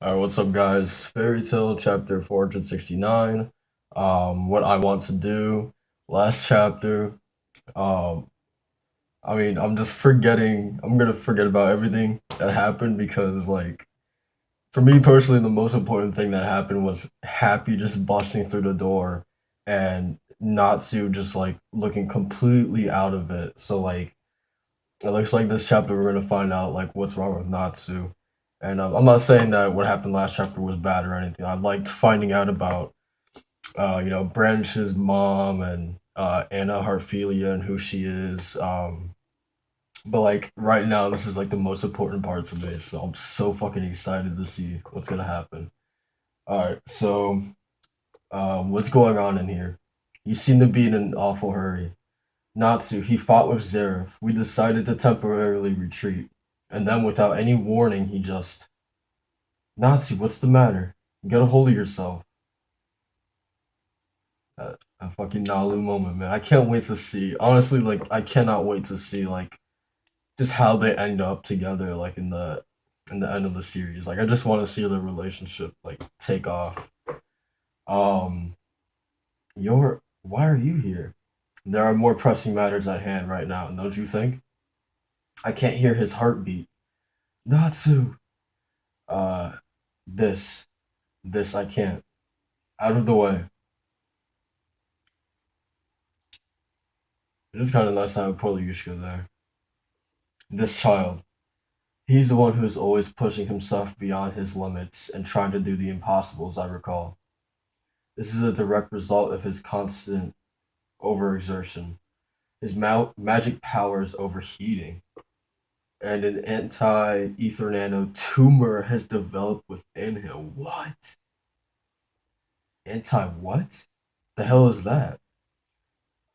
Alright, what's up, guys? Fairy Tale chapter 469. What I want to do. Last chapter. Um, I'm just forgetting. I'm gonna forget about everything that happened because, like, for me personally, the most important thing that happened was Happy just busting through the door and Natsu just, like, looking completely out of it. So, like, it looks like this chapter we're gonna find out like what's wrong with Natsu, and I'm not saying that what happened last chapter was bad or anything. I liked finding out about Branch's mom and Anna Harphelia and who she is. But like right now, this is like the most important part to me, so I'm so fucking excited to see what's gonna happen. All right, so what's going on in here? You seem to be in an awful hurry. Natsu, he fought with Zeref. We decided to temporarily retreat. And then, without any warning, he just. Natsu, what's the matter? Get a hold of yourself. A fucking Nalu moment, man. I can't wait to see. Honestly, like, I cannot wait to see, like, just how they end up together, like, in the end of the series. Like, I just want to see their relationship, like, take off. Um, Why are you here? There are more pressing matters at hand right now, don't you think? I can't hear his heartbeat. Natsu! Uh, this. This I can't. Out of the way. It is kind of nice to have Polyushka there. This child. He's the one who's always pushing himself beyond his limits and trying to do the impossible, as I recall. This is a direct result of his constant overexertion. His magic power is overheating, and an anti-ether nano tumor has developed within him. What? Anti what? The hell is that?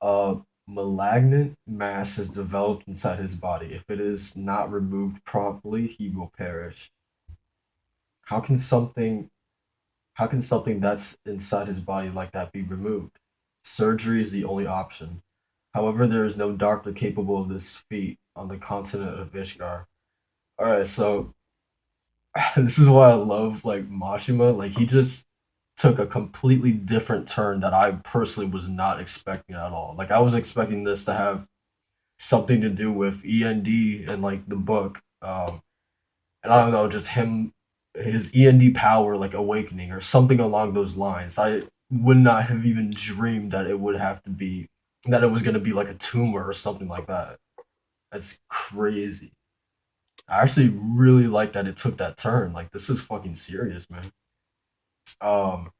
A malignant mass has developed inside his body. If it is not removed promptly, he will perish. How can something how can something that's inside his body like that be removed? Surgery is the only option. However, there is no doctor capable of this feat on the continent of Ishgar. Alright, so this is why I love like Mashima. Like he just took a completely different turn that I personally was not expecting at all. Like I was expecting this to have something to do with END and like the book. And I don't know, just him his END power like awakening or something along those lines. I would not have even dreamed that it would have to be that it was gonna be like a tumor or something like that. That's crazy. I actually really like that it took that turn. Like this is fucking serious, man. Um,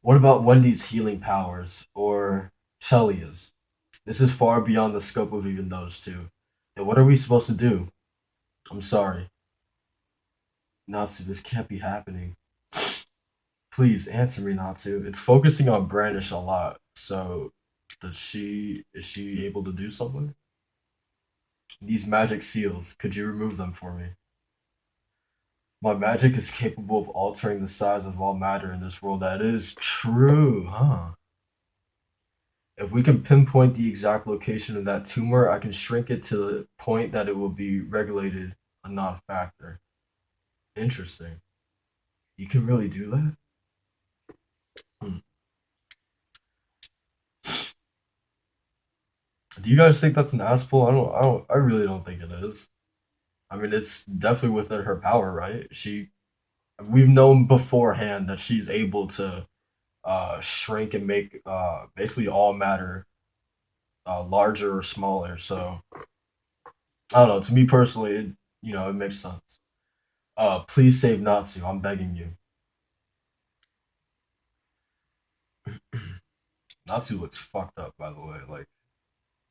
what about Wendy's healing powers or Chelia's? This is far beyond the scope of even those two. And what are we supposed to do? I'm sorry. Natsu, this can't be happening. Please answer me, Natsu. It's focusing on Brandish a lot. So, is she able to do something? These magic seals, could you remove them for me? My magic is capable of altering the size of all matter in this world. That is true, huh? If we can pinpoint the exact location of that tumor, I can shrink it to the point that it will be regulated a non-factor. Interesting. You can really do that? Hmm. Do you guys think that's an asshole? I really don't think it is. I mean, it's definitely within her power, right? We've known beforehand that she's able to shrink and make basically all matter larger or smaller. So I don't know. To me personally, it makes sense. Please save Natsu. I'm begging you. Natsu looks fucked up, by the way. Like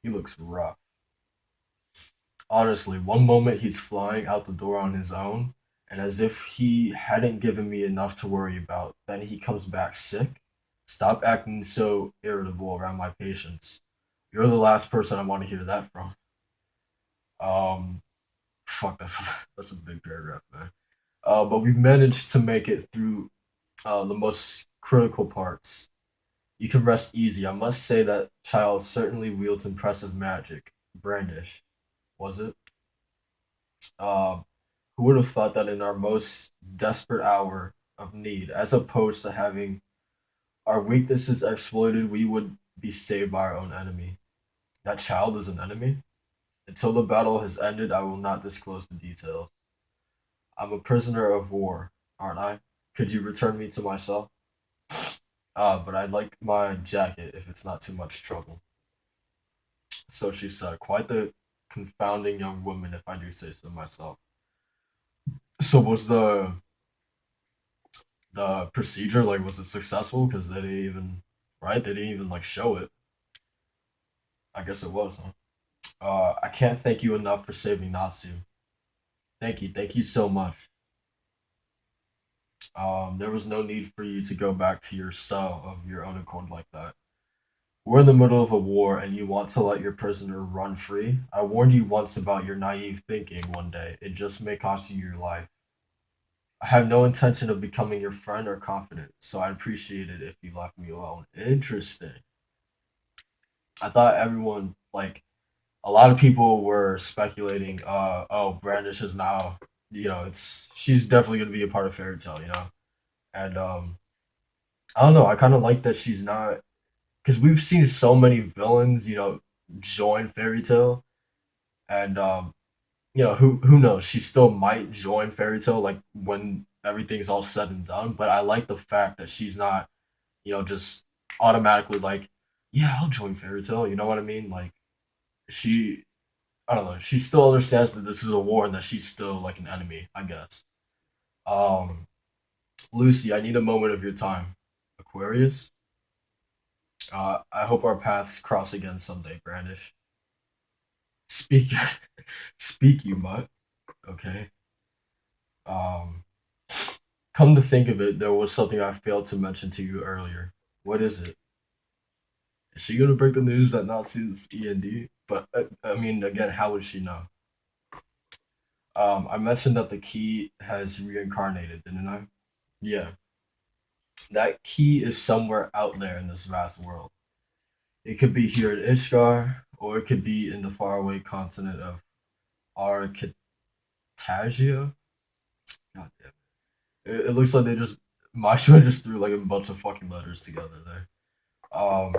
he looks rough. Honestly, one moment he's flying out the door on his own, and as if he hadn't given me enough to worry about, then he comes back sick. Stop acting so irritable around my patients. You're the last person I want to hear that from. Um, fuck, that's a big paragraph, man. But we've managed to make it through the most critical parts. You can rest easy. I must say that child certainly wields impressive magic. Brandish, was it? Um, Who would have thought that in our most desperate hour of need, as opposed to having our weaknesses exploited, we would be saved by our own enemy? That child is an enemy? Until the battle has ended, I will not disclose the details. I'm a prisoner of war, aren't I? Could you return me to myself? But I'd like my jacket if it's not too much trouble. So she said, quite the confounding young woman, if I do say so myself. So was the procedure like was it successful? Because they didn't even right, they didn't even like show it. I guess it was. Huh? I can't thank you enough for saving Natsu. Thank you so much. There was no need for you to go back to your cell of your own accord like that. We're in the middle of a war and you want to let your prisoner run free? I warned you once about your naive thinking one day. It just may cost you your life. I have no intention of becoming your friend or confidant, so I'd appreciate it if you left me alone. Interesting. I thought everyone, like, a lot of people were speculating, oh, Brandish is now, it's, she's definitely going to be a part of Fairy Tale, And, I don't know, I kind of like that she's not, because we've seen so many villains, join Fairy Tale, and who knows? She still might join Fairy Tale like when everything's all said and done. But I like the fact that she's not, just automatically like, yeah, I'll join Fairy Tale. You know what I mean? Like she, I don't know. She still understands that this is a war and that she's still like an enemy. I guess. Um, Lucy, I need a moment of your time. Aquarius. I hope our paths cross again someday, Brandish. Speak, speak, you mutt. Okay. Um, Come to think of it, there was something I failed to mention to you earlier. What is it? Is she gonna break the news that Natsu's END? But I mean, again, how would she know? I mentioned that the key has reincarnated, didn't I? Yeah, that key is somewhere out there in this vast world. It could be here in Ishgar, or it could be in the faraway continent of Arctagia. God damn it, looks like they just Mashua just threw like a bunch of fucking letters together there. Um,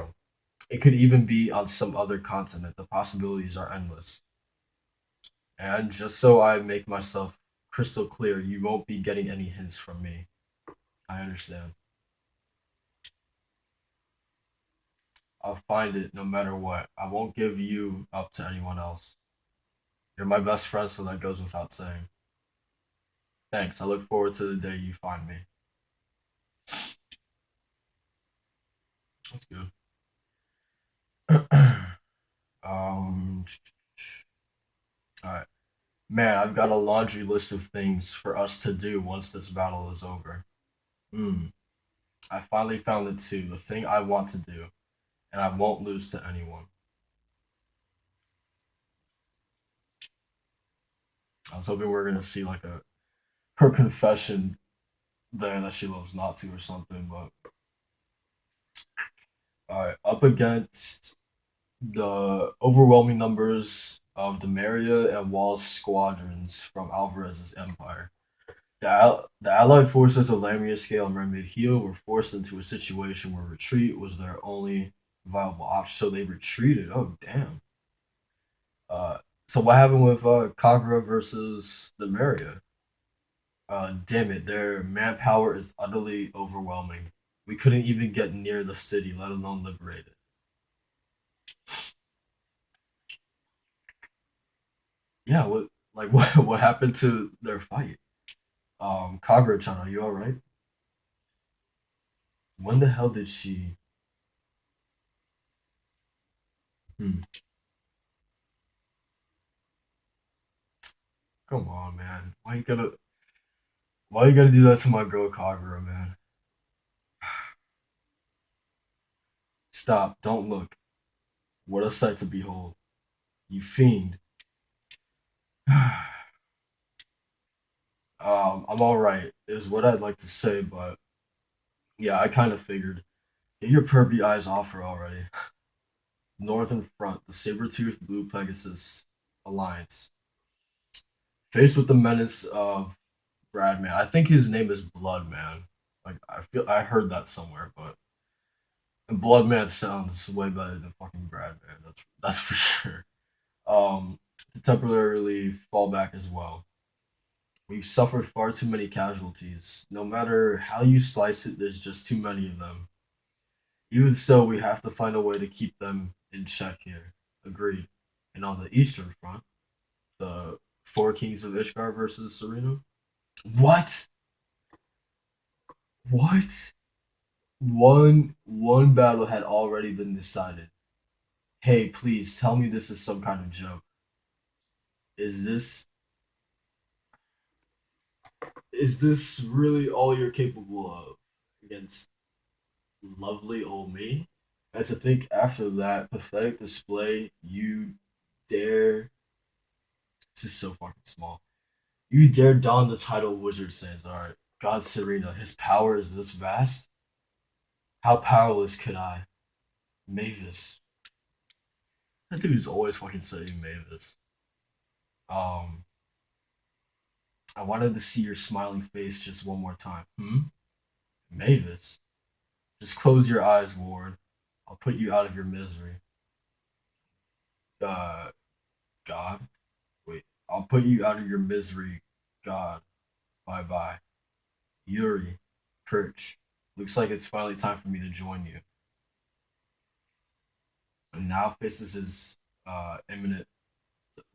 it could even be on some other continent. The possibilities are endless. And just so I make myself crystal clear, you won't be getting any hints from me. I understand. I'll find it no matter what. I won't give you up to anyone else. You're my best friend, so that goes without saying. Thanks. I look forward to the day you find me. That's good. All right. Man, I've got a laundry list of things for us to do once this battle is over. Hmm. I finally found it too, the thing I want to do, and I won't lose to anyone. I was hoping we were gonna see like a her confession there that she loves Natsu or something, but alright, up against the overwhelming numbers of the Maria and Wall's squadrons from Alvarez's empire. The Allied forces of Lamia Scale and Mermaid Heel were forced into a situation where retreat was their only viable option, so they retreated. Oh, damn. So what happened with Kagura versus the Maria? Damn it, their manpower is utterly overwhelming. We couldn't even get near the city, let alone liberate it. Yeah, what like what happened to their fight? Kagura-chan, are you all right? When the hell did she? Hmm, come on, man. Why you gotta do that to my girl Kagura, man? Stop! Don't look. What a sight to behold! You fiend. I'm all right, is what I'd like to say, but yeah, I kind of figured. Get your pervy eyes off her already. Northern Front, the saber-toothed Blue Pegasus Alliance. Faced with the menace of Bradman. I think his name is Bloodman. Like I heard that somewhere, but Bloodman sounds way better than fucking Bradman. That's for sure. To temporarily fall back as well. We've suffered far too many casualties. No matter how you slice it, there's just too many of them. Even so, we have to find a way to keep them in check here. Agreed. And on the eastern front, the Four Kings of Ishgar versus Serena. What? What? One battle had already been decided. Hey, please tell me this is some kind of joke. Is this is this really all you're capable of against lovely old me? And to think after that pathetic display, you dare. This is so fucking small. You dare don the title Wizard Sans Art. God Serena, his power is this vast? How powerless could I? Mavis. That dude's always fucking saying Mavis. Um, I wanted to see your smiling face just one more time. Hmm? Mavis? Just close your eyes, Ward. I'll put you out of your misery. Uh, God? Wait. I'll put you out of your misery, God. Bye bye. Yuri. Perch. Looks like it's finally time for me to join you. And now faces his imminent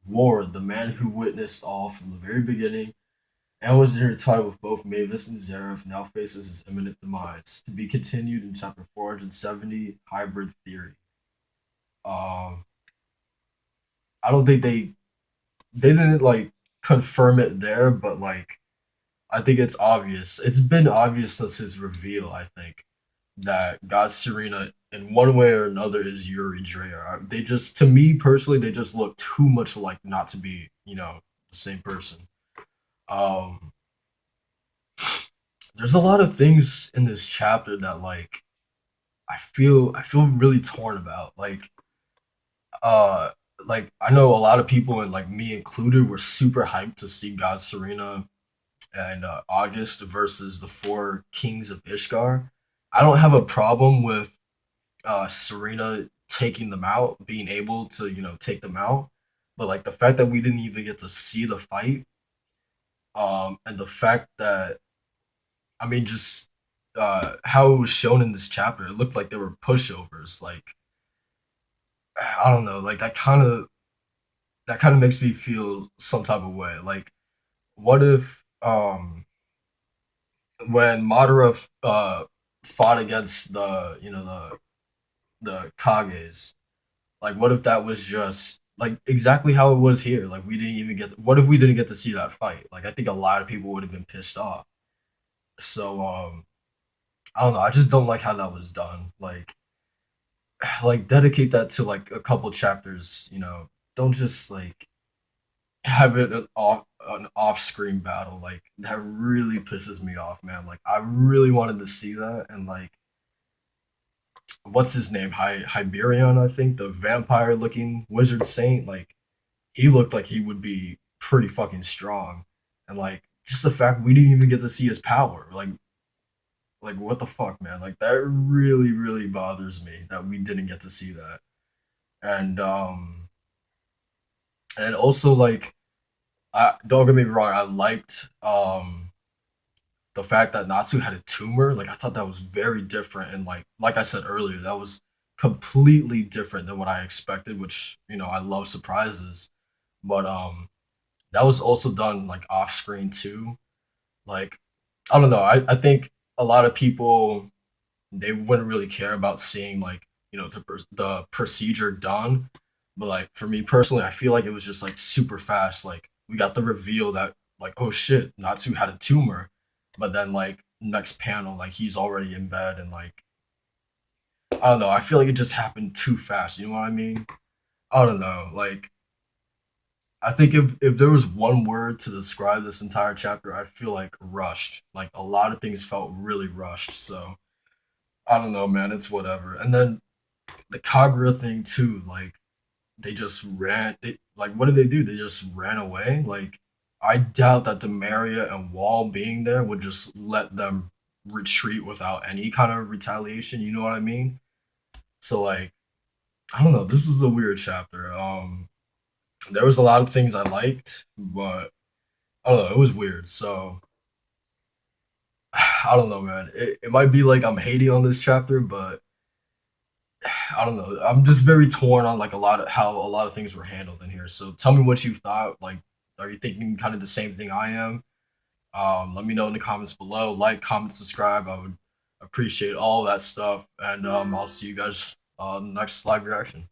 Ward, the man who witnessed all from the very beginning and was intertwined with both Mavis and Zareth, now faces his imminent demise. To be continued in chapter 470, Hybrid Theory. Um, I don't think they didn't like confirm it there, but like I think it's obvious. It's been obvious since his reveal. I think that God Serena, in one way or another, is Yuri Dreyer. They just, to me personally, they just look too much like not to be, the same person. Um, there's a lot of things in this chapter that like I feel really torn about. Uh, like I know a lot of people and like me included were super hyped to see God Serena and August versus the Four Kings of Ishgar. I don't have a problem with Serena taking them out, being able to take them out, but like the fact that we didn't even get to see the fight, and the fact that I mean just how it was shown in this chapter, it looked like they were pushovers. Like I don't know, like that kind of makes me feel some type of way. Like what if when Madara fought against the Kages. Like, what if that was just like exactly how it was here? Like, we didn't even get. What if we didn't get to see that fight? Like, I think a lot of people would have been pissed off. So, I don't know. I just don't like how that was done. Like dedicate that to like a couple chapters. Don't just like have it an off screen battle. Like that really pisses me off, man. Like I really wanted to see that, and like what's his name? Hyperion, I think, the vampire looking wizard saint. Like he looked like he would be pretty fucking strong, and like just the fact we didn't even get to see his power. Like what the fuck, man? Like that really really bothers me that we didn't get to see that, and also like don't get me wrong, I liked the fact that Natsu had a tumor. Like I thought that was very different, and like I said earlier, that was completely different than what I expected. Which I love surprises, but that was also done like off screen too. Like I don't know. I think a lot of people they wouldn't really care about seeing like the procedure done, but like for me personally, I feel like it was just like super fast. Like we got the reveal that like oh shit, Natsu had a tumor, but then like next panel like he's already in bed and like I don't know. I feel like it just happened too fast. You know what I mean? I don't know. Like I think if there was one word to describe this entire chapter, I feel like rushed. Like a lot of things felt really rushed. So I don't know, man. It's whatever. And then the Kagura thing too. Like they just ran. Like what did they do? They just ran away. Like I doubt that Demaria and Wall being there would just let them retreat without any kind of retaliation. You know what I mean? So like, I don't know. This was a weird chapter. There was a lot of things I liked, but I don't know. It was weird. So I don't know, man. It might be like I'm hating on this chapter, but I don't know. I'm just very torn on like a lot of how a lot of things were handled in here. So tell me what you thought. Like, are you thinking kind of the same thing I am? Let me know in the comments below. Like, comment, subscribe. I would appreciate all that stuff. And I'll see you guys next live reaction.